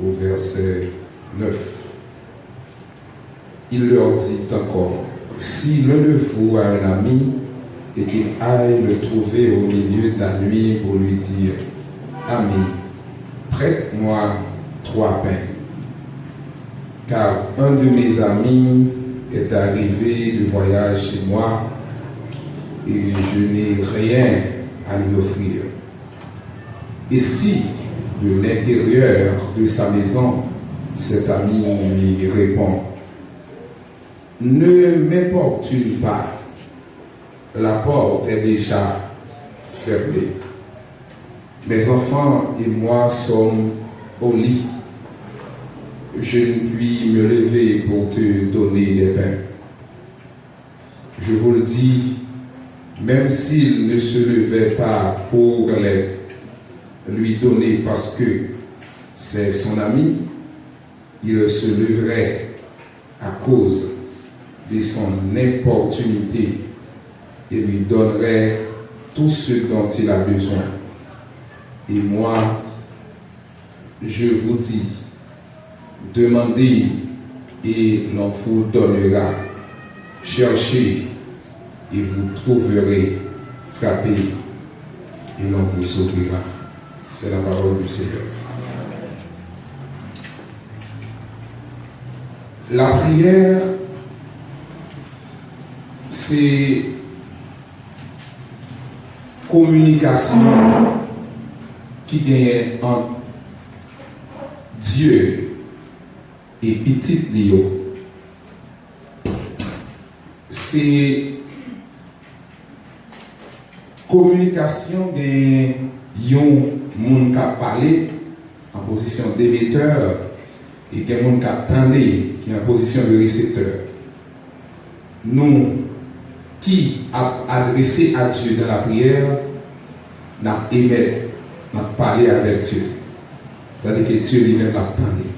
au verset 9. Il leur dit encore, si l'un de vous a un ami et qu'il aille le trouver au milieu de la nuit pour lui dire, ami, prête-moi 3 pains, car un de mes amis est arrivé de voyage chez moi et je n'ai rien à lui offrir. Et si, de l'intérieur de sa maison, cet ami lui répond, ne m'importune pas, la porte est déjà fermée. Mes enfants et moi sommes au lit. Je ne puis me lever pour te donner des pains. Je vous le dis, même s'il ne se levait pas pour lui donner parce que c'est son ami, il se leverait à cause de son importunité et lui donnerait tout ce dont il a besoin. Et moi, je vous dis, demandez et l'on vous donnera. Cherchez et vous trouverez. Frappez et l'on vous ouvrira. C'est la parole du Seigneur. La prière, c'est communication qui gagne entre Dieu et petit Léo. C'est communication gagne yon moun qui parlé en position d'émetteur et gen moun qui attendait qui est en position de récepteur. Nous qui a adressé à Dieu dans la prière, n'a aimé, n'a parlé avec Dieu. C'est-à-dire que Dieu lui-même l'attendait.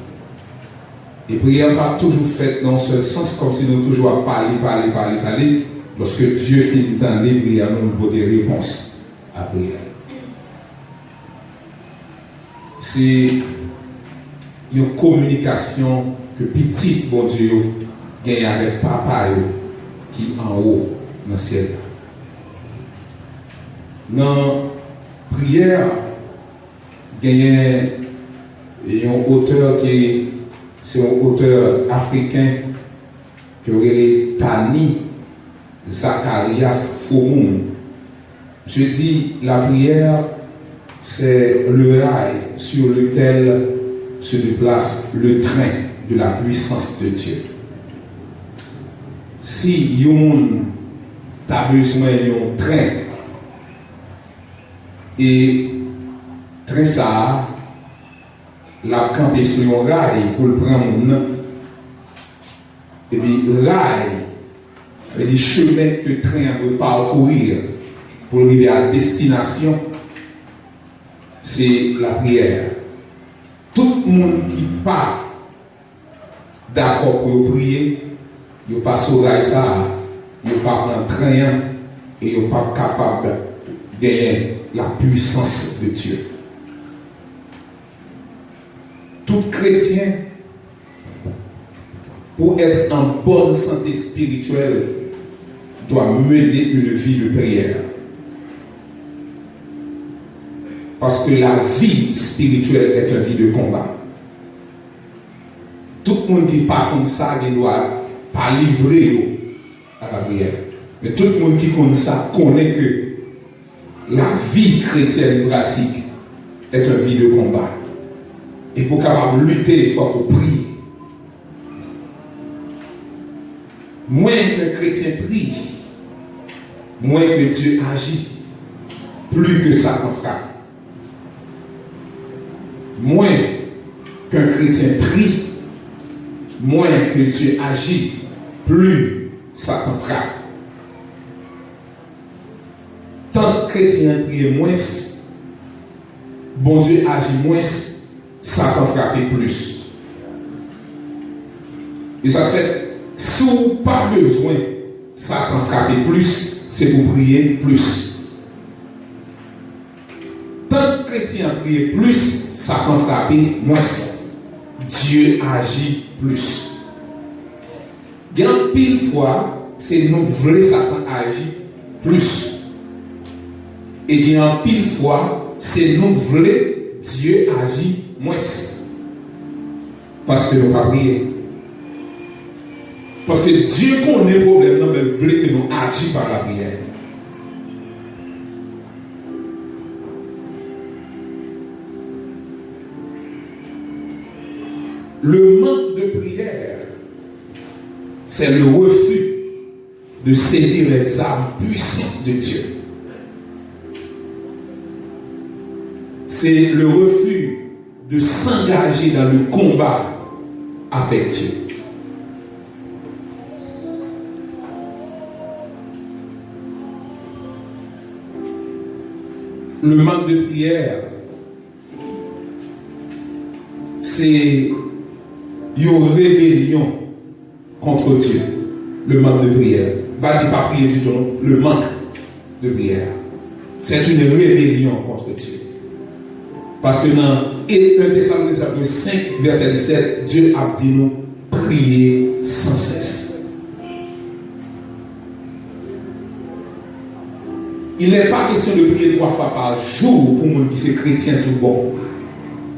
Et prière n'est pas toujours faite dans ce sens, comme si nous toujours à parler. Lorsque Dieu finit d'entendre, prière, nous avons des réponses à prière. C'est une communication que petit bon Dieu gagne avec papa qui est en haut dans le ciel. Dans la prière, il y a un auteur qui c'est un auteur africain qui est Tani Zacharias Forum. Je dis, la prière, c'est le rail sur lequel se déplace le train de la puissance de Dieu. Si yon a besoin d'un train, et train ça, la campé sur un rail pour le prendre, et puis rail, les chemins que le train veut parcourir pour arriver à destination, c'est la prière. Tout le monde qui part d'accord pour prier, il passe au rail ça, il pas en train et il pas capable de gagner la puissance de Dieu. Tout chrétien, pour être en bonne santé spirituelle, doit mener une vie de prière. Parce que la vie spirituelle est une vie de combat. Tout le monde qui parle comme ça, il ne doit pas livrer à la prière. Mais tout le monde qui connaît ça connaît que la vie chrétienne pratique est une vie de combat. Et pour capable lutter, il faut prier. Moins qu'un chrétien prie, moins que Dieu agit, plus que Satan frappe. Moins qu'un chrétien prie, moins que Dieu agit, plus Satan frappe. Tant que chrétien prie moins, bon Dieu agit moins, Satan frappe plus. Et ça fait, si vous n'avez pas besoin, Satan frappe plus, c'est pour prier plus. Tant que chrétien prie plus, Satan frappe moins. Dieu agit plus. Bien pile fois, c'est nous voulons Satan agir plus. Et bien pile fois, c'est nous voulons Dieu agir moins. Parce que nous pas prier. Parce que Dieu connaît le problème, mais il veut que nous agissions par la prière. Le manque de prière, c'est le refus de saisir les armes puissantes de Dieu. C'est le refus de s'engager dans le combat avec Dieu. Le manque de prière, c'est une rébellion contre Dieu. Le manque de prière. Pas dire pas prier du tout, non. Le manque de prière. C'est une rébellion contre Dieu. Parce que dans 1 Thessaloniciens 5, verset 17, Dieu a dit nous prier sans cesse. Il n'est pas question de prier 3 fois par jour pour les qui sont chrétiens tout bon.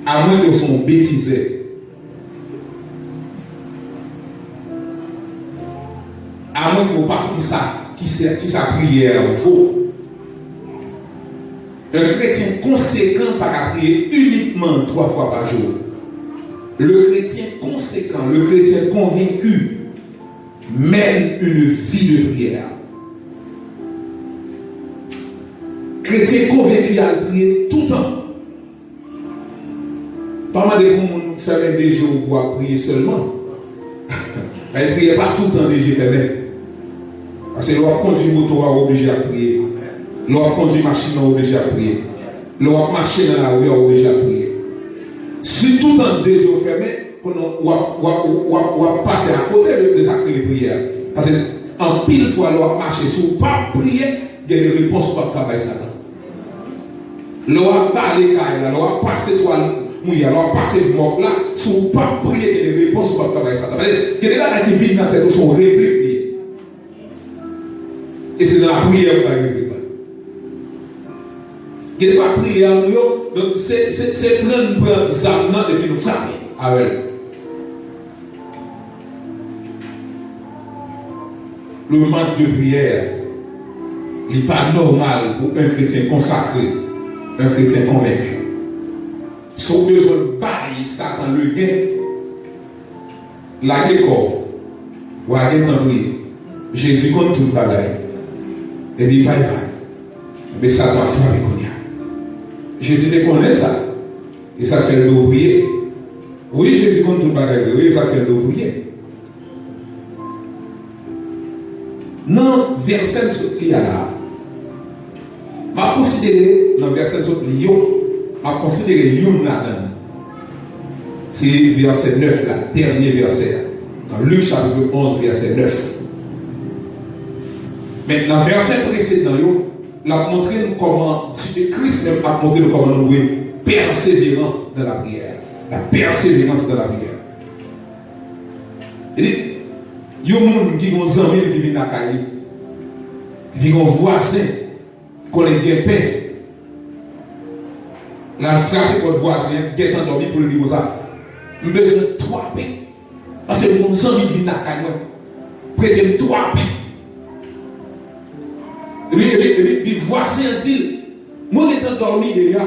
À moins qu'ils soient bêtisés. À moins qu'on parle comme ça, qui sa prière vaut. Un chrétien conséquent par prier uniquement 3 fois par jour. Le chrétien conséquent, le chrétien convaincu mène une vie de prière. Chrétien convaincu à prier tout le temps. Pas mal de gens qui ferment des jours pour prier seulement. Elle ne priait pas tout le temps des jours fermés. Parce que l'on conduit moto à obligé à prier. L'on conduit machine à obligé à prier. L'on marche dans la rue à obligé à prier. Si tout le temps des yeux fermés, on passe à côté de sa prière. Parce qu'en pile fois, l'on marche sur pas prier, il y a des réponses pour travailler Satan. L'on parle là, l'on passe toi, l'on passe mort là, sur pas prier, il y a des réponses pour travailler Satan. Il y a des gens qui viennent dans la tête, sont répliques. Et c'est dans la prière qu'on va répliquer. Qu'il faut prier en nous, donc c'est prendre ça et puis nous frapper avec. Le manque de prière n'est pas normal pour un chrétien consacré, un chrétien convaincu. Son besoin de bailler Satan le gain, la décor, ou la gain en prier. Jésus compte tout le bagaille. Et puis, bye bye. Mais ça doit frapper qu'on y a. Jésus te connaît ça. Et ça fait le dos prier. Oui, Jésus compte tout le bagage. Oui, ça fait le dos prier. Non, verset qu'il y a là. Je considère, dans le verset qu'il y a, je considère Youn là-dedans. C'est verset 9 là, dernier verset. Dans Luc chapitre 11, verset 9. Mais dans le verset précédent, il a montré comment, Christ même a montré comment nous devons persévérer dans la prière. La persévérance dans la prière. Il dit, il y a des gens qui ont des amis qui viennent à Cali, qui ont des voisins, qui ont des paix. La frappe pour le voisin, qui est endormi pour le dire ça. Nous avons besoin de 3 pains. Parce que nos amis viennent à Cali, prêtez 3 pains. Et puis, voici dit, moi qui ai dormi déjà,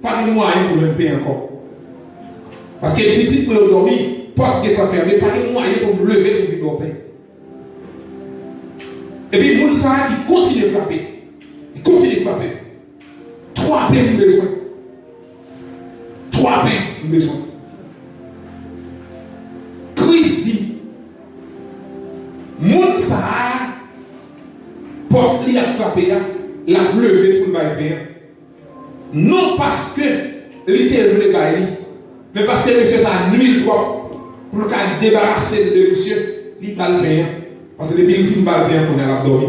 pas de moyen pour me payer encore. Parce que les petits pour dormir, porte qui est pas fermée, pas de moyen pour me lever pour me payer. Et puis, nous savons qui continue de frapper. Il continue de frapper. 3 pains nous besoin. 3 pains nous besoin. Christ dit, moun ça porte li a frappé, la levé pour le bailler. Non parce que l'ité voulait bailler, mais parce que monsieur ça nuit trop pour le cas débarrasser de monsieur, il va le bien. Parce que depuis le film va bien, on est là dormi.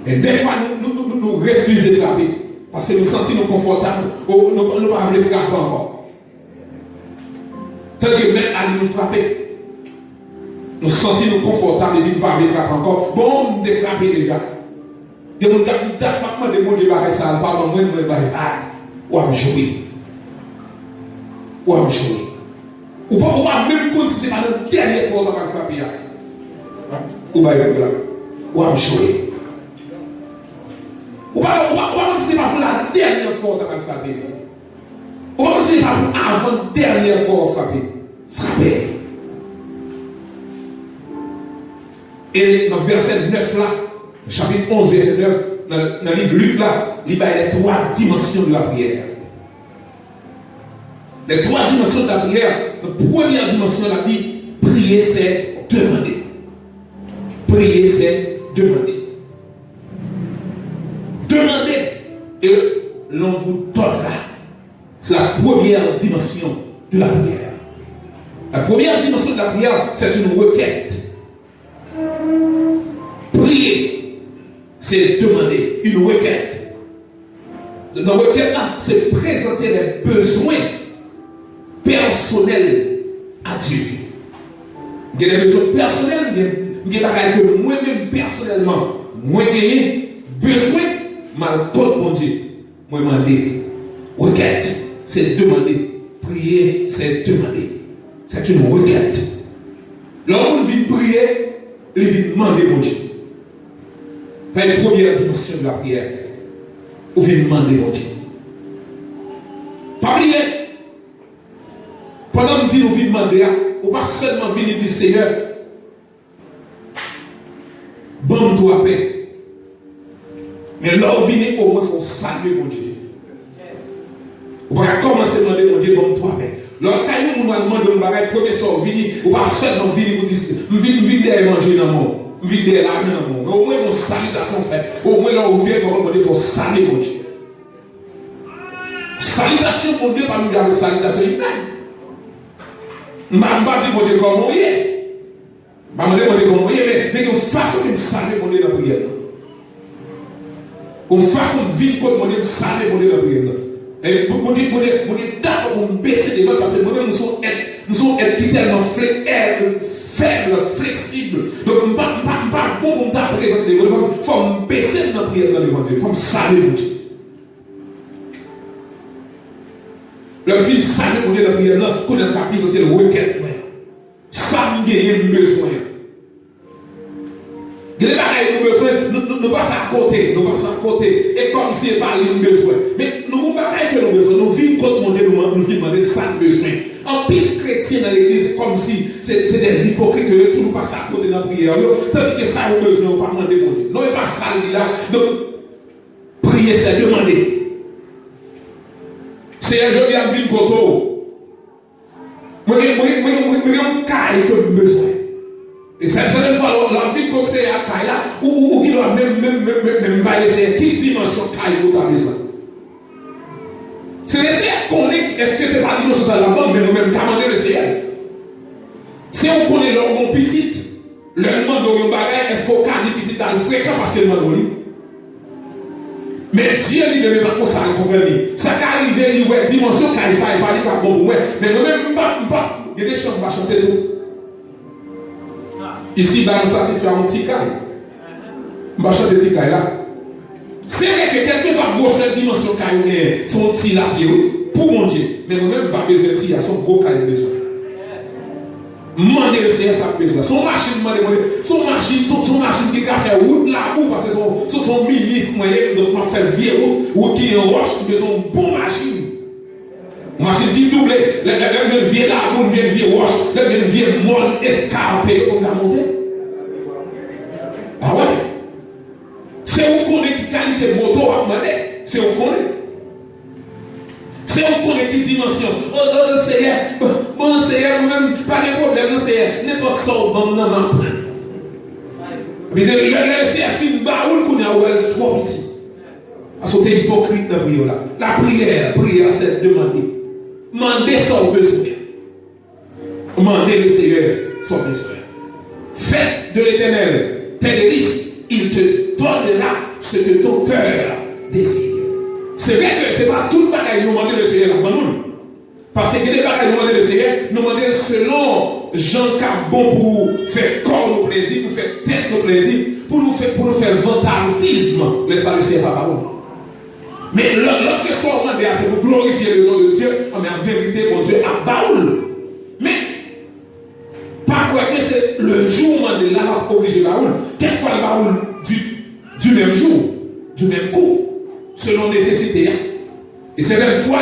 Et des fois, nous refusons de frapper. Parce que nous sentons confortables, ou nous ne pouvons pas frapper encore. Tant que même à nous frapper. Nous sentons nous confortables et nous parler frapper encore. Bon, on est frappé les gars. Des gens qui disent maintenant des mots de barrer ça, pardon, moi je vais barrer. Ou à me jouer. Ou à me jouer. Ou pas même quand c'est pas la dernière fois qu'on va frapper. Ou à me jouer. Ou pas c'est pas pour la dernière fois qu'on va frapper. Ou pas c'est pas pour avant dernière fois qu'on va frapper. Frapper. Et dans le verset 9 là, chapitre 11, verset 9, dans le livre Luc là, il y a les 3 dimensions de la prière. Les 3 dimensions de la prière, la première dimension de la vie, prier c'est demander. Prier c'est demander. Demandez et l'on vous donnera. C'est la première dimension de la prière. La première dimension de la prière, c'est une requête. Prier, c'est demander une requête. Dans la requête, c'est présenter les besoins personnels à Dieu. Il y a des besoins personnels, il y a des choses que moi-même personnellement, moi j'ai besoin, mal contre mon Dieu. Moi demander. Requête, c'est demander. Prier, c'est demander. C'est une requête. Lorsqu'on vient prier, il vient demander mon Dieu. C'est la première dimension de la prière. On vient demander mon Dieu. Pas oublier. Pendant que nous venons demander, on ne pas seulement venir dire Seigneur, bonne-toi paix. Mais là, on vient au moins pour saluer mon Dieu. On va commencer à demander mon Dieu, bonne-toi paix. Lorsque nous demandons de bagage, premier sort, on va seulement venir pour dire, nous venons manger dans le monde. Nous venons là dans le monde. Au moins, nos salutations faites. Au moins, là, on vient pour demander, il faut saluer mon Dieu. Salutation, mon Dieu, pas nous dire salutation humaine. Je ne vais pas dire mon Dieu comment il est. Je ne vais pas dire comment il est, mais une façon de saluer mon Dieu dans la prière. Une façon de vivre contre mon Dieu, de saluer mon Dieu dans la prière. Et mon Dieu, d'accord pour me baisser devant parce que nous sommes êtres tellement faibles, flexibles. Donc, je ne vais pas bon pour me présenter devant Dieu. Il faut me baisser dans la prière devant Dieu. Il faut me saluer mon Dieu. Le fils saluer mon Dieu dans la prière, qu'on a capté, c'était le requête. Ça, nous avons besoin. Il y a des bagages nous besoin, nous passons à côté, et comme si il parlait nous besoin. Mais nous avons bagages que nous besoin, nous vivons contre mon Dieu, nous vivons demander ça besoin. En pile chrétien dans l'église, comme si c'est des hypocrites que tout nous passe à côté dans la prière. Tandis que ça nous besoin, on ne pas demander mon Dieu. Non, il n'y a pas ça là. Donc, prier, c'est demander. C'est un jeu qui a vu le coteau. Moi, j'ai un caille que nous besoin. Et c'est une fois la vie comme c'est à Kaila, ou qui doit même bailler, quelle dimension Kaila vous avez besoin? C'est l'essayer de connaître, est-ce que c'est pas dimension ça la bonne, mais nous-mêmes commander l'essayer. Si on connaît leur bon petit, leur demande de bagage, est-ce qu'on a des petits dans le fréquent parce qu'il demande au lit? Mais Dieu lui ne veut pas qu'on s'en comprenne. Ça qui arrive, il y a une dimension qui arrive, ça n'est pas dit bon pour moi. Mais nous-mêmes, il y a des choses qui vont chanter tout. Ici, nous satisfaire mon petit caille. Je vais chanter petit caille là. C'est vrai que quelque soit grosse dimension caille, son petit là, pour mon Dieu. Mais moi-même, je n'ai pas besoin de petit, son gros caille besoin. Mandez le Seigneur ça besoin. Son machine, son machine qui a fait route là, parce que son ministre, donc m'a fait vieux route, ou qui est en roche, qui a besoin de bonne machine. Machine qui double, le vieux là, le vieux roche, le vieux molle escarpé, on a monté. Ah ouais? C'est où qu'on est qui qualité moto à demander. C'est où qu'on est. C'est où qu'on est qui dimension. Oh, Seigneur, bon Seigneur, même pas de problème, Seigneur, n'importe ça, bon, non, non, mais le Seigneur fait une baoule qu'on a trop petit. Parce que c'est hypocrite dans la prière là. La prière, c'est demander. Mandez son besoin. Mandez le Seigneur son besoin. Faites de l'Éternel tes délices, il te donnera ce que ton cœur désire. C'est vrai que ce n'est pas tout le bagage nous demander le Seigneur. Parce que les bagages nous demandent le Seigneur, nous demandons selon Jean cap bon pour faire corps nos plaisirs, pour faire tête nos plaisirs, pour nous faire vantarisme, le salut c'est pas parole. Mais lorsque ça on demande, c'est pour glorifier le nom de Dieu, mais en vérité, mon Dieu a baoul. Mais pas quoi que c'est le jour où on est obligé de baoul, quelquefois le baoul du même jour, du même coup, selon nécessité. Et certaines fois,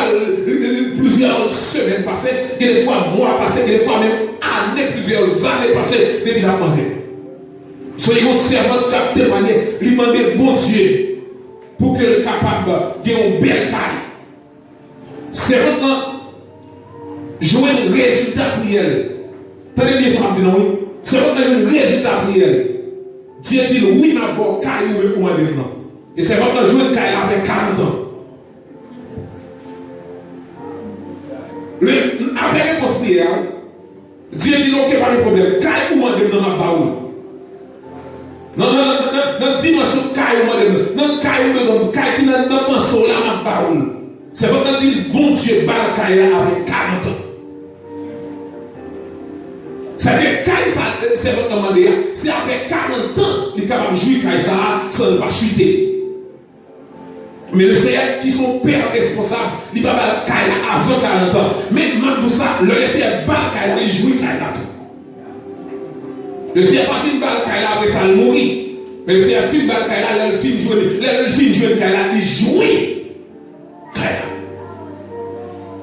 plusieurs semaines passées, des fois mois passés, des fois même années, plusieurs années passées, depuis la demandé. Soyez un servant qui a témoigné, lui demander bon Dieu pour qu'il soit capable de gagner une belle caille. Servant, jouer un résultat pour elle. Tenez bien ça, non? Servant, un résultat pour elle. Dieu dit oui, ma bonne caille ou même pour moi. Et servant, jouer une caille avec 40 ans. Après réponse prière, Dieu dit non, qu'il n'y a pas de problème. Caille ou moi dans ma baoule. Non, dimension caille ou moi non, caille ou besoin, caille qui n'a pas de là ma baoule. C'est vraiment dire, bon Dieu, bat caille avec 40 ans. Ça veut dire, caille ça, c'est votre demander, c'est avec 40 ans, il est capable de jouer caille ça, sans ne pas chuter. Mais le Seigneur, qui sont pères responsables, il va battre Kaila avant 40 ans. Mais même tout ça, le Seigneur bat Kaila, il joue Kaila. Le Seigneur pas fini de battre Kaila après ça, il mourit. Mais le Seigneur finit de battre Kaila, le film joue Kaila, il joue Kaila.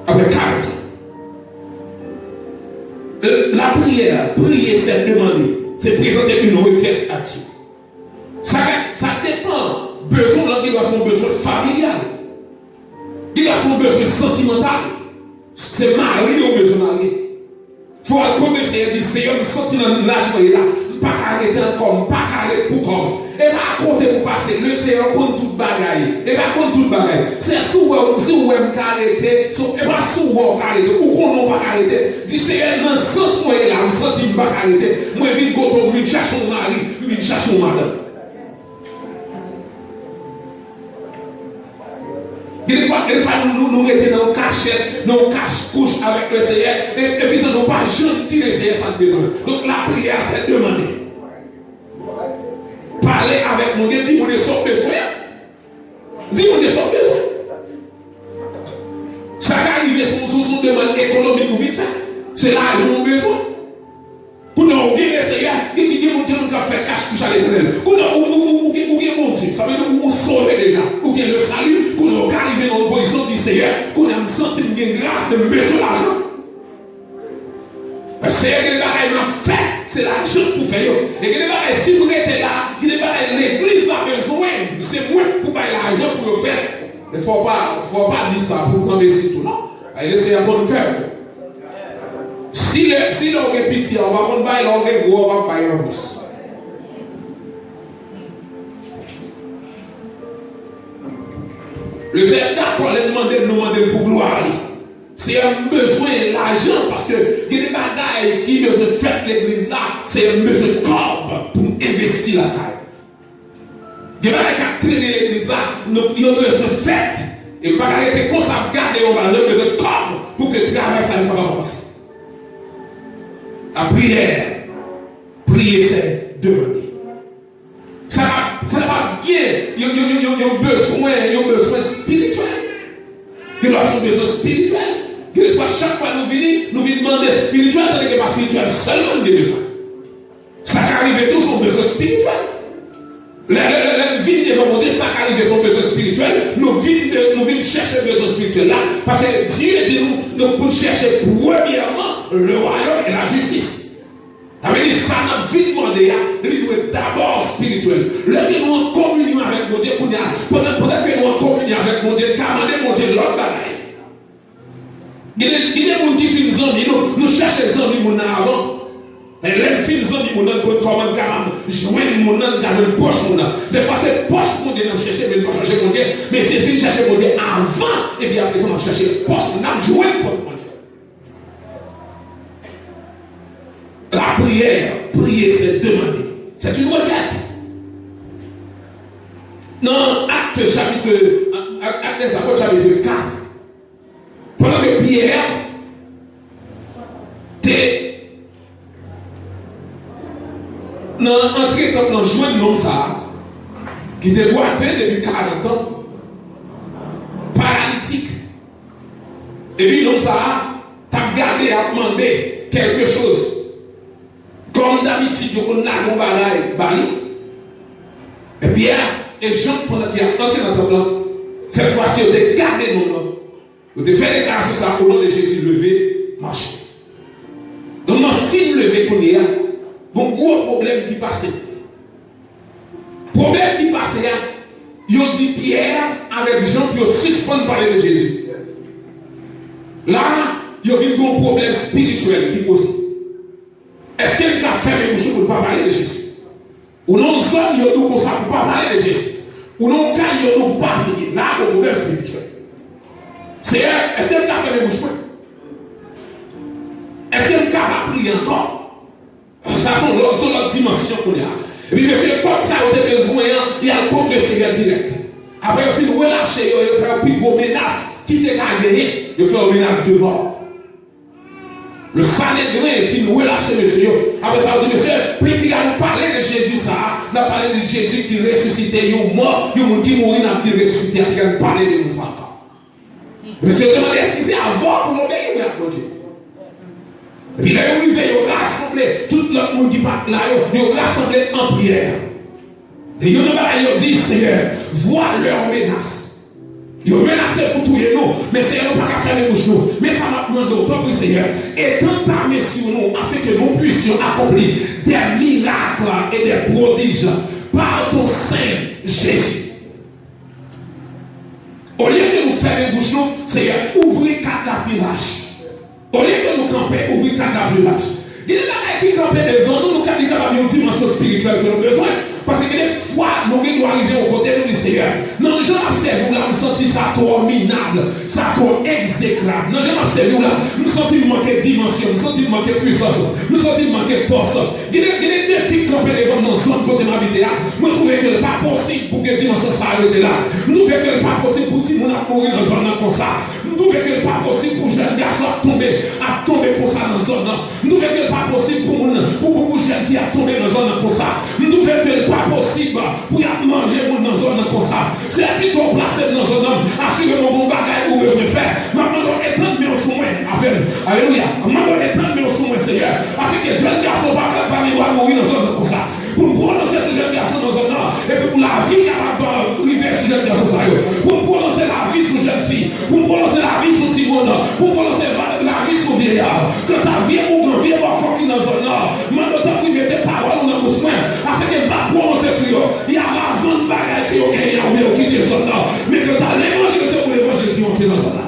Après 40 ans. La prière, prier, c'est demander, c'est présenter une requête à Dieu. Ça dépend. Besoin là, il a son besoin familial. Il a son besoin sentimental. C'est marié ou besoin marié. Il faut commencer à dire Seigneur, je suis sorti dans l'âge là, pas arrêter encore, pas arrêter pour comme. Et pas compter pour passer. Le Seigneur compte toute bagaille. Et pas compte toute bagaille. C'est souvent si vous aimez arrêter, et pas souvent arrêter. Ou qu'on n'a pas arrêter. Dis Seigneur, dans le sens où il est là, je suis pas arrêter. Moi, je viens quand on vient chercher mon mari, je viens chercher mon madame. Des fois, nous étions dans le cachette, dans le cache-couche avec le Seigneur, et puis nous n'avons pas jamais dit le Seigneur sans besoin. Donc la prière, c'est demander. Parler avec mon Dieu, dis-moi de son besoin. Dis-moi de son besoin. Ça qui arrive sur son demande économique ou vite fait, c'est là qu'ils ont besoin. Pour nous gagner le Seigneur, il dit que nous avons fait cache-couche à l'éternel. Pour nous gagner mon Dieu, ça veut dire que nous sauver déjà. Pour qu'il le salut, pour nous arriver dans la position du Seigneur, pour nous sentir une grâce de besoin d'argent. Parce que le Seigneur, il m'a fait, c'est l'argent pour faire. Et que si vous êtes là, l'église n'a besoin, c'est moi pour payer l'argent pour le faire. Il ne faut pas dire ça pour prendre ici tout, non? Il c'est un bon cœur. Si l'on est petit, on va prendre bail, l'on est gros, on va payer un bus. Le Seigneur d'accord, nous demander pour gloire. C'est un besoin d'argent parce que il y a des bagailles qui besoin de faire l'église là, c'est un besoin de corps pour investir la taille. Il y a des bagailles qui traîner l'église là, il y a besoin de faire. Et pas arrêter comme ça, garder on va besoin de corps pour que le travail ça ne va pas passer. La prière, prier c'est demander. Ça va bien, il y a besoin spirituel. Il y a besoin spirituel. Chaque fois nous venons demander spirituel, tandis que pas spirituel seulement des besoins. Ça qui arrive tous son besoin spirituel. Le vie de demander, ça qui arrive son besoin spirituel, nous venons chercher le besoin spirituel là, parce que Dieu dit nous pour chercher premièrement le royaume et la justice. Ça veut dire ça n'a vite demandé, il doit être d'abord spirituel. Lorsque nous en communion avec mon Dieu, pendant que nous en communion avec mon Dieu, car mon Dieu l'autre bagaille. Il y a des gens qui font des amis, nous cherchons des amis avant. Et les filles des amis, nous comment joindre mon nom dans le poche. Des fois, c'est poche pour Dieu, nous chercher, mais pas chercher mon Dieu. Mais c'est filles chercher mon Dieu avant, et bien après ça, nous chercher poche, nous joindre pour mon Dieu. La prière, prier, c'est demander. C'est une requête. Dans Actes des Apôtres, chapitre 4, pendant que Pierre entré dans le joint de l'homme ça, qui était boité depuis 40 ans, paralytique. Et puis l'homme ça, t'as gardé à demander quelque chose. Comme d'habitude, on a un balaï, et Pierre et Jean, pendant qu'il a entré dans le temple, cette fois-ci, on a gardé nos noms. On a fait déclaration ça au nom de Jésus, levé, marché. Donc, on a fini levé pour nous. Donc, gros problème qui passait. Problème qui passait, il a dit Pierre avec Jean, puis il suspend de parler de Jésus. Là, il y a eu un problème spirituel qui pose. Est-ce qu'il a fermé bouche pour ne pas parler de Jésus? Ou non, zone, il y a tout pour ça pour ne pas parler de Jésus. Ou non, quand il y a tout pour ne pas prier. Là, il y a un problème spirituel. Seigneur, est-ce qu'il a fermé bouche? Est-ce qu'il a prié encore? Ça, c'est l'autre dimension qu'on a. Et puis, monsieur, comme ça, on a besoin, il y a le compte de Seigneur direct. Après, il faut relâcher, il faut faire plus gros menace qui t'est qu'à gagner, il faut faire une menace de mort. Le Sanhédrin est fini, relâcher monsieur. Après ça, on dit, monsieur, puis il a nous parlé de Jésus, ça. On a parlé de Jésus qui ressuscitait, il est mort, il est qui mourit, il a ressuscité, il a parlé de nous encore. Monsieur demande, est-ce qu'il c'est avant pour nous gagner ou après Dieu? Et puis là, il a rassemblé tout le monde qui parle là, il a rassemblé en prière. Et il a dit, Seigneur, vois leur menace. Il a menacé pour tout nous, mais Seigneur, nous pas qu'à faire les bouches nous. Mais ça m'a demandé autant que Seigneur, étends ta main sur nous, afin que nous puissions accomplir des miracles et des prodiges par ton Saint Jésus. Au lieu que nous fassions les bouches nous, Seigneur, ouvrez quatre lapinages. Au lieu que nous camper, ouvrez quatre lapinages. Il y a des gens qui campent devant nous, nous sommes capables d'une dimension spirituelle que nous avons besoin. Parce que des fois, nous devons arriver au côté de Seigneur. Non, je m'observe là, je me sens ça trop minable, ça trop exécrable. Non, je m'observe là, je me sens manquer de dimension, je me sens manquer de puissance, je me sens manquer de force. Il y a des défis qui campent devant nous, zone côté de ma vie là. Je trouve que ce n'est pas possible pour que la dimension s'arrête là. Je trouve que ce n'est pas possible pour que les gens mourir dans une zone comme ça. Je trouve que ce n'est pas possible pour que les jeunes garçons tomber pour ça dans une zone. Je trouve que ce n'est pas possible pour beaucoup de jeunes filles à tomber dans une zone comme ça. Je trouve que ce n'est pas possible pour manger dans une zone comme ça. C'est plutôt placé dans un homme. Assurez-moi mon bagage pour besoin de faire. Maintenant, étendre mes soins. Alléluia. Maintenant, étendre mes soins, Seigneur. Afin que les jeunes garçons ne soient pas mourir dans un zone comme ça. Pour prononcer ces jeunes garçons dans un an. Et puis pour la vie capable d'arriver ces jeunes garçons. Pour prononcer la vie sur jeune fille. Pour prononcer la vie sur Timon. Pour prononcer la vie sur vieillard. Quand ta vie est ou vie est encore qui dans un an. Maintenant, tu as pris tes paroles dans le chemin. Afin qu'elle va prononcer sur eux. Il y a la vente bagaille qui ont gagné ou qui est dans un an. Mais que tu as l'évangile pour l'évangile qui ont fait dans un an.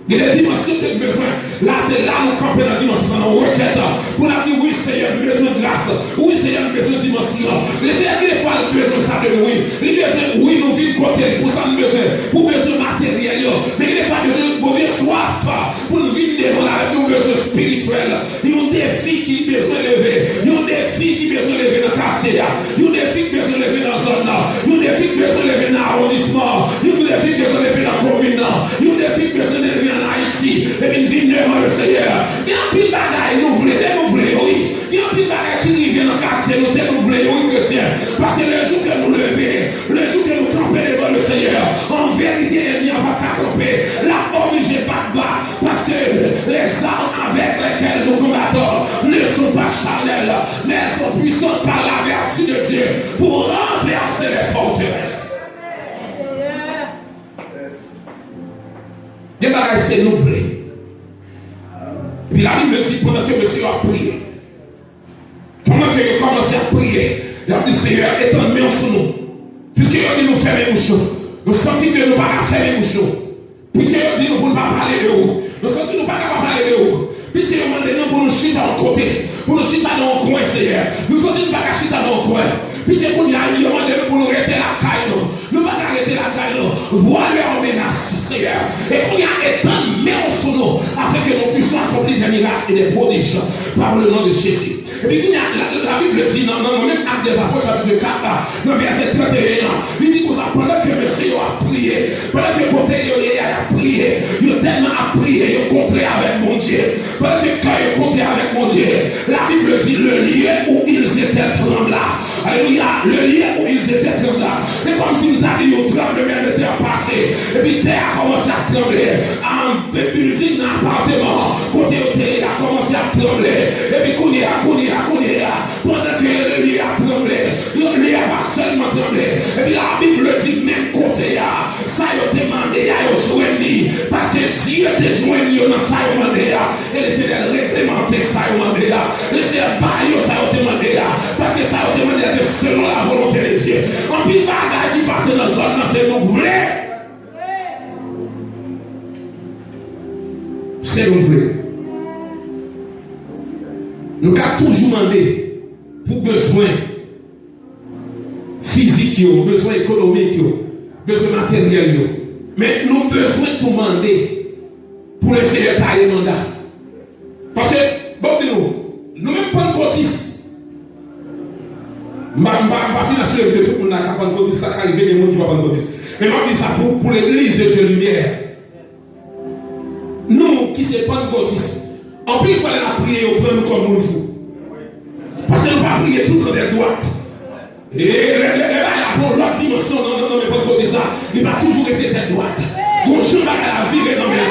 Il y a des dimensions que nous avons besoin. Là, c'est là nous camper dans la dimension de nos requêtes. Pour la dire, oui, Seigneur, nous avons besoin de grâce. Oui, Seigneur, nous avons besoin de dimension. Les Seigneur, des fois, nous avons besoin de ça de nous. Oui, oui, nous vivons côté. Pour ça, nous avons besoin. Pour besoin matériel. Mais des fois, nous avons besoin de soif. Pour nous vivre devant la vie, nous avons besoin spirituel. Il y a des filles qui ont besoin de lever. Il y a des filles qui ont besoin de lever dans le quartier. Il y a des filles qui ont besoin de lever dans la zone. Il y a des filles qui ont besoin de lever dans l'arrondissement. Il y a des filles qui ont besoin de lever dans la commune. Il y a des filles qui ont besoin de lever en Haïti. Et puis, viens devant le Seigneur. Il y a un pile de bagaille, nous voulons, oui. Il y a un pile de bagaille qui vient dans le quartier, nous voulons, oui, chrétiens. Parce que le jour que nous levons, le jour que nous campons devant le Seigneur, en vérité, il n'y a pas qu'à camper. La obligé pas de bas. Parce que les armes avec lesquelles nous combattons ne sont pas charnelles, mais elles sont puissantes par la vertu de Dieu pour renverser les forteresses. Des bagages c'est nous voulons. Et puis la Bible dit pendant que monsieur a prié, pendant que il a commencé à prier, il a dit Seigneur, étends main sur nous. Puisqu'il a dit nous fermer les bouches, nous sentons que nous ne pouvons pas faire les bouches. Puisqu'il a dit nous ne pouvons pas parler de vous. Nous sentons que nous ne pouvons pas parler de vous. Puisqu'il a demandé nous pour nous chiter en côté, pour nous chiter dans le coin, Seigneur. Nous sentons que nous ne pouvons pas chiter dans le coin. Puisqu'il a demandé nous pour nous arrêter la caille. Nous ne pouvons pas arrêter la caille. Voilà leur menace, Seigneur. Et qu'on y a étant main sur nous, afin que nous puissions accomplir des miracles et des prodiges par le nom de Jésus. Et puis la Bible dit dans le même acte des apôtres, chapitre 4, dans verset 31, il dit que ça ça, pendant que monsieur a prié, pendant que côté a prié, il a tellement a prié, il a contré avec mon Dieu. Pendant que quand il a contré avec mon Dieu, la Bible dit le lieu où ils étaient tremblants. Alléluia, le lieu où ils étaient tremblants. C'est comme si nous avions un tremblement de terre passé. Et puis terre a commencé à trembler. En building, dans l'appartement, côté il a commencé à trembler. Et puis qu'on y a. Pendant que le lieu a tremblé, le lieu a pas seulement tremblé. Et puis la Bible dit même côté ça y a demandé à joindre. Parce que Dieu te joint dans ça y a demandé. Et l'Éternel réglementé ça y a demandé. Et c'est pas ça y a demandé. Parce que ça y a demandé selon la volonté de Dieu. En pile bagaille qui passe dans la zone, c'est nous voulons. C'est nous voulons. Nous avons toujours demandé pour besoin physique, besoin économique, besoin matériel. Mais nous avons besoin de demander pour le Seigneur tailler mandat. Parce que, bon, nous-mêmes pas de cotis. Parce que tout le monde n'a pas de cotis, ça arrive des gens qui n'ont pas de cotis. Mais je dis ça pour l'église de Dieu Lumière. Nous qui ne sommes pas de cotis, en plus il fallait la prier au premier comme nous fou. Parce que nous ne pouvons pas prier tout le côté droite. Et la pour l'autre dimension, non, mais pas de côté ça, il va toujours être tête droite. Donc je vais la vivre dans mes.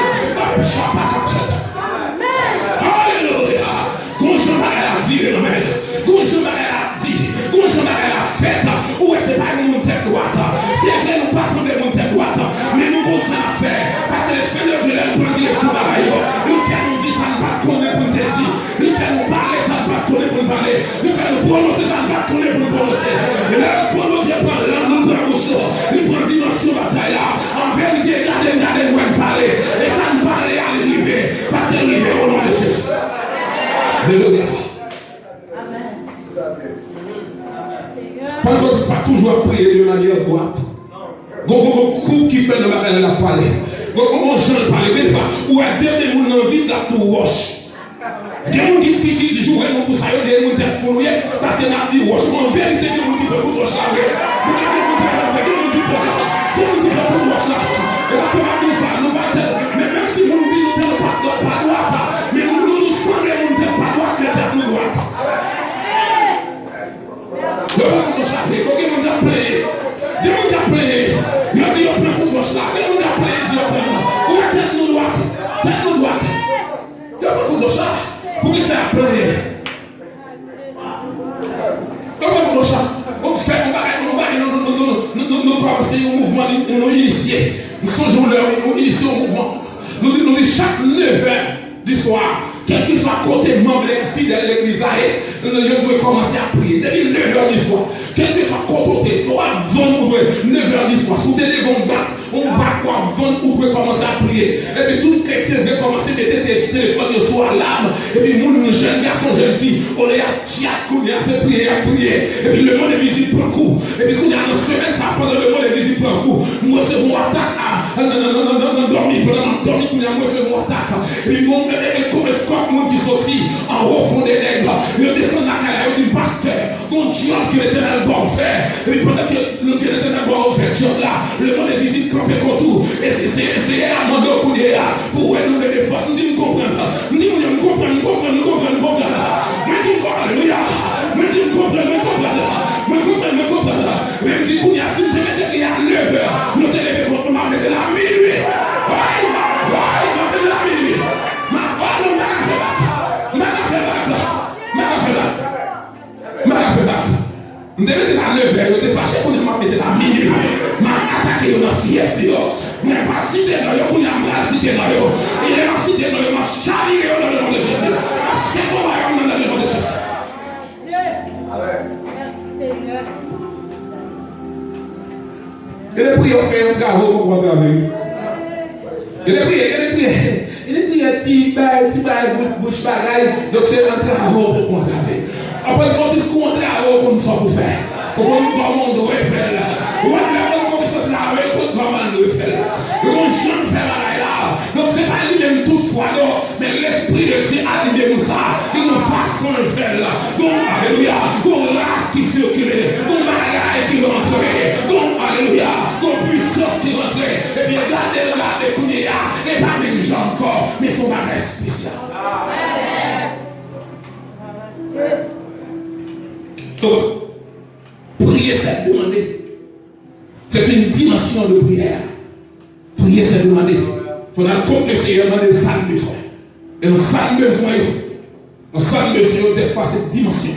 Alléluia. Donc je vais la vivre dans mes. Donc je vais la dire. Donc je vais la fête. Où est-ce que c'est pas une tête droite? C'est vrai, nous passons des tête droite. Mais nous commençons à faire. Parce que l'esprit de Dieu, elle prend des sous pareil. Nous fait nous dire ça ne va pas tourner pour te dire. Nous fait nous parler, ça ne va pas tourner pour nous parler. Nous fait nous prononcer, ça ne va pas tourner pour nous prononcer. Et là, pour Dieu prend l'âme, nous prend bouche. Nous prend dimension bataille là. En vérité, regardez, moi parler. Et ça ne parle à l'arrivée. Parce que l'arrivée au nom de Jésus. Alléluia. Parce que ce n'est pas toujours à prier de manière droite. Beaucoup qui fait le bagage la parler. Beaucoup gens parler des fois. Ou à deux des gens dans vie dans tout wash. Des gens qui jouent pour ça, des gens qui sont fouillés parce que n'a dit wash. En vérité, des gens qui peuvent tout wash là. Des gens qui peuvent wash là. Et ça peut pas dire ça. Nous battons. Mais même si nous disons nous pas droite, mais nous semblons nous pas droite, mais nous droite. Le pas de changer. Il y a des gens qui ont appelé. Des gens qui ont appelé. Il y a des gens qui ont gauche là. Des gens qui ont appelé. Des gens qui ont appelé. Où est tête nous droite? Tête nous droite. Il y a beaucoup de gauche là. Pour qui c'est appelé? Comment gauche là? On fait nous commencer un mouvement, nous initier. Nous songeons nous initier un mouvement. Nous disons chaque 9h du soir, quel que soit côté membre fidèle de l'église là, nous devons commencer à prier. Depuis 9h du soir, quel que soit côté, 9h du soir, sous télé, on bat quoi, vous pouvez commencer à prier. Et puis tout chrétien veut commencer à mettre tes téléphones de soir à l'âme. Et puis mon jeune garçon, jeune fille, on est à tchiak, on est à se prier, à prier. Et puis le monde de visite prend coup. Et puis quand il y a une semaine, ça pendant le monde de visite prend coup. Moi, c'est mon attaque à dormir, pendant dormir, moi, c'est mon attaque. Et puis comme un monde qui sortit en haut fond des nègres, il descend la carrière du pasteur, donc job que l'éternel bon faire. Et puis pendant que l'éternel bon faire, job là, le monde de visite camper autour. Et c'est à demander au coup de pour nous les forces. Nous disons comprendre. Nous disons comprendre. Mais dis alléluia. Mais dis comprendre. Même si vous y a si vous mettez à 9h, nous te levez contre moi, mettez la minuit. Mettez la minuit. Nous devons être à 9h, nous devons fâcher pour nous mettre la minuit. Attaquer dans la fièvre. Mais pas citer dans le coup, il y a mal cité dans le. Il est mal cité dans le match. Charlie dans le nom de Jésus. C'est quoi dans le nom de Jésus? Merci Seigneur. Et les prières fait un travail pour qu'on travaille. Et les prières, petit bouche bagaille. Donc c'est un travail pour qu'on travaille. Après, quand il se compte un travail qu'on soit pour faire. Pour qu'on commande ouais faire là. Donc c'est pas lui-même tout toutefois, non, mais l'Esprit de Dieu a dit pour ça. Il nous façon de faire là. Donc, alléluia, donc race qui circule, donc bagaille qui rentre, donc, alléluia, donc puissance qui rentre. Et bien, regardez, Kounia, et pas même gens encore, mais son bagage spécial. Donc, prier, c'est demander. C'est une dimension de prière. Prier, c'est demander. Il faut dans le compte du Seigneur demander ça de besoin. Et dans ça de besoin, des fois, c'est dimension.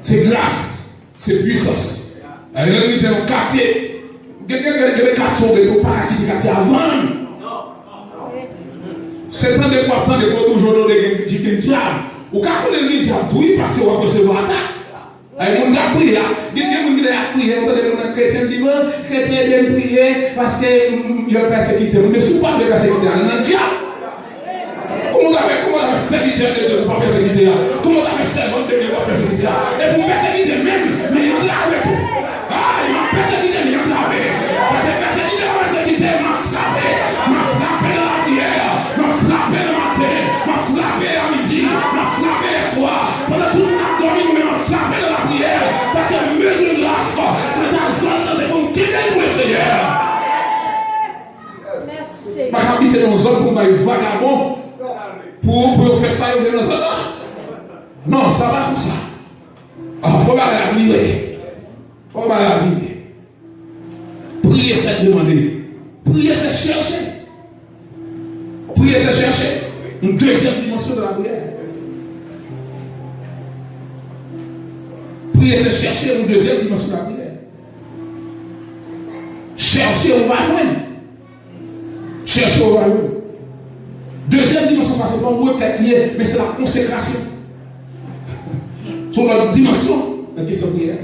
C'est grâce, c'est puissance. Et là, il y a un quartier. Quelqu'un qui a des quartiers, on ne peut pas quitter le quartier avant. C'est tant de fois, toujours dans les diable. Ou quand on est diable, oui, parce qu'on va recevoir l'attaque. Et mon gars prie là, il y a des gens qui ont prié, on chrétien dit chrétien aime prier parce qu'il y a persécuté. Mais si vous parlez de persécuté, on est diable. Comment on a fait serviteur de Dieu pour ne pas persécuter? Comment on a fait servant de Dieu pour ne pas persécuter? Et pour persécuter même, mais il y a de la avec. Ah, il m'a persécuté, mais il y a de la avec. Parce que persécuté, m'a frappé dans la prière, m'a frappé le matin, m'a frappé à midi, m'a frappé le soir. Pendant tout le monde a dormi, m'a frappé dans la prière. Parce que mesure de grâce, quand ta zone dans un monde qui est pour le Seigneur. Ma habité dans une zone pour les vagabonds. Pour faire ça, il dans zone. Non, ça va comme ça. Il faut pas la vivre. Il faut pas la vivre. Prier, c'est demander. Prier, c'est chercher. Prier, c'est chercher. Une deuxième dimension de la prière. Prier, c'est chercher une deuxième dimension de la prière. Chercher, on va loin. Chercher, on va loin. Deuxième dimension, ça c'est pas une requête liée, mais c'est la consécration. Sur la dimension de la question de prière.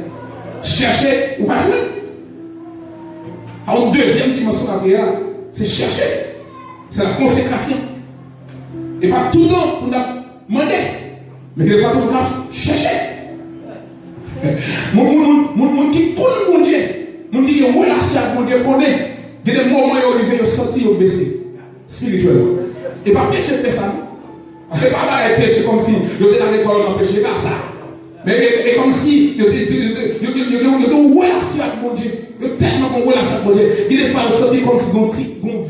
Chercher, on va loin. Alors, une deuxième dimension de la prière, c'est chercher. C'est la consécration. Et pas tout le temps, on a demandé. Mais des fois, il faut chercher. Mon qui connaît mon Dieu, mon qui est en relation avec mon Dieu, connaît. Il y a des moments où il va sortir et baisser. Spirituellement. Et pas pécher de ça. Et pas pécher comme si il était dans l'école, on péché pas ça. Mais comme si il y a une relation avec mon Dieu. Il y a tellement de relation avec mon Dieu. Il est fait sortir comme si on